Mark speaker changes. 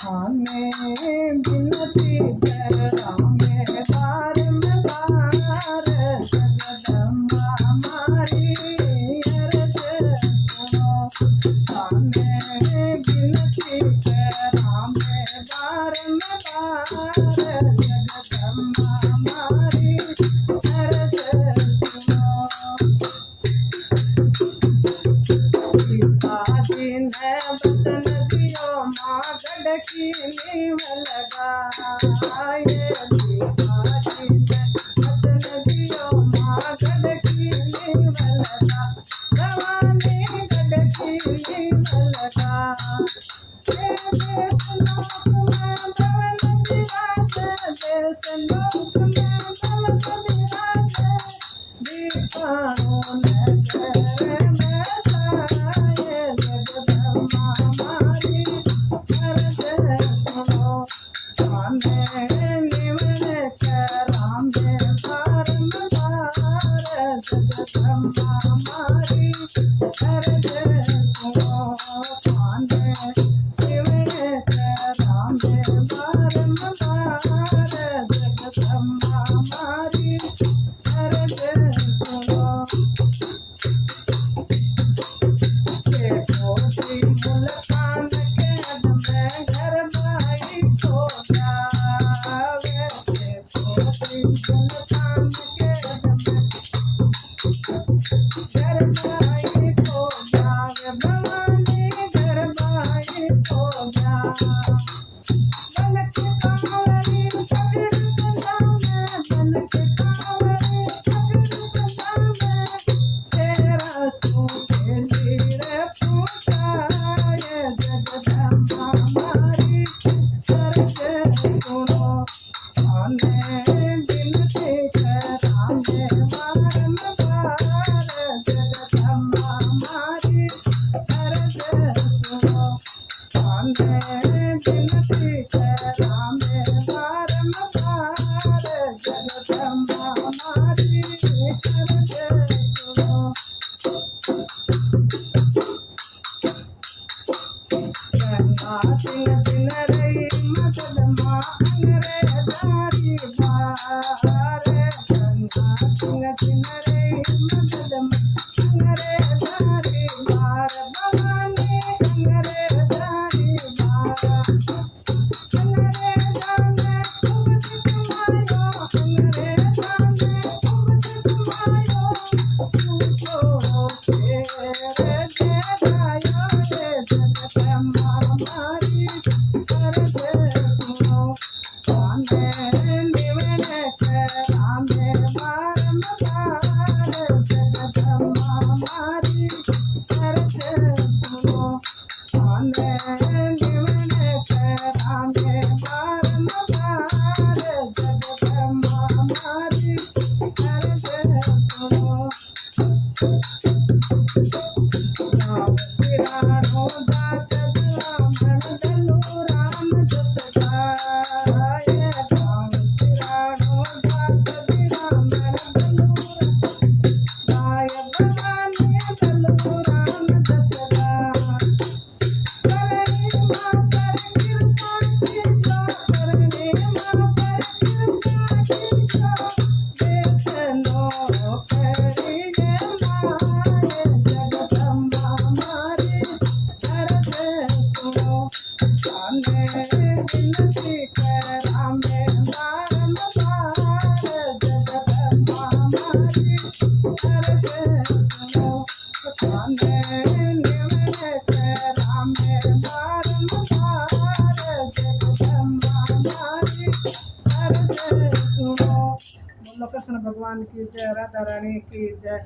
Speaker 1: थाने बिनती करामे बारंबार जगदम्बा हमारी अर्ज सुनो। थाने बिनती करामे बारंबार जगदम्बा हमारी अर्ज सुनो। पिताजी ने वचन दियो माँ गढ़की नींव लगाए। पिताजी ने वचन दियो माँ गढ़की नींव लगा। भवानी गढ़की नींव लगा। देश लोक में भवन विराजे। देश लोक में भवन विराजे। दीपाणु नगर में साये जगदम्बा हमारी अर्ज सुनो। थाने निवन करामे बारंबार जगदम्बा हमारी अर्ज सुनो। थाने निवन करामे बारंबार जगदम्बा हमारी अर्ज सुनो। मुल्तान के में घर भाई को जावे। मुल्तान के घर भाई को जावे। भवानी घर भाई को जावे। बन के कांवरी पकड़ कंधामे। बन के कांवरी पकड़ कंधामे। तेरा सूखे नीरे पूछाए जगदम्बा हमारी अर्ज सुनो। थाने बिनती करामे बारंबार जगदम्बा हमारी अर्ज सुनो। थाने बिनती करामे बारंबार जगदम्बा हमारी अर्ज सुनो। गंगा सिंह बिन रही मदद माँ अंग्रेजारी बार। गंगा सिंह बिन रही मदद माँ अंग्रेजारी बार। भवानी अंग्रेजारी बार। अंग्रेजा ने खूब सिखमायो। अंग्रेजा ने खूब सिखमायो। पूछो तेरे जगायो जगदम्बा हमारी अर्ज सुनो। थाने निवन करामे बारंबार जगदम्बा हमारी अर्ज सुनो। थाने निवन करामे बारंबार जगदम्बा हमारी अर्ज सुनो। राम दास ब्राह्मण दलु राम जस गाये। राम दास ब्राह्मण दलु गाय। भवानी दलु राम जस गाय। करणी माँ पर कृपा कीजो। करणी माँ पर कृपा कीजो। देश नौकरी माए जगदम्बा हमारी अर्ज सुनो। थाने बिनती करामे बारंबार जगदम्बा हमारी अर्ज सुनो। थाने निवन करामे बारंबार जगदम्बा हमारी अर्ज सुनो। बोलो कृष्ण भगवान की जय। राधा रानी की जय।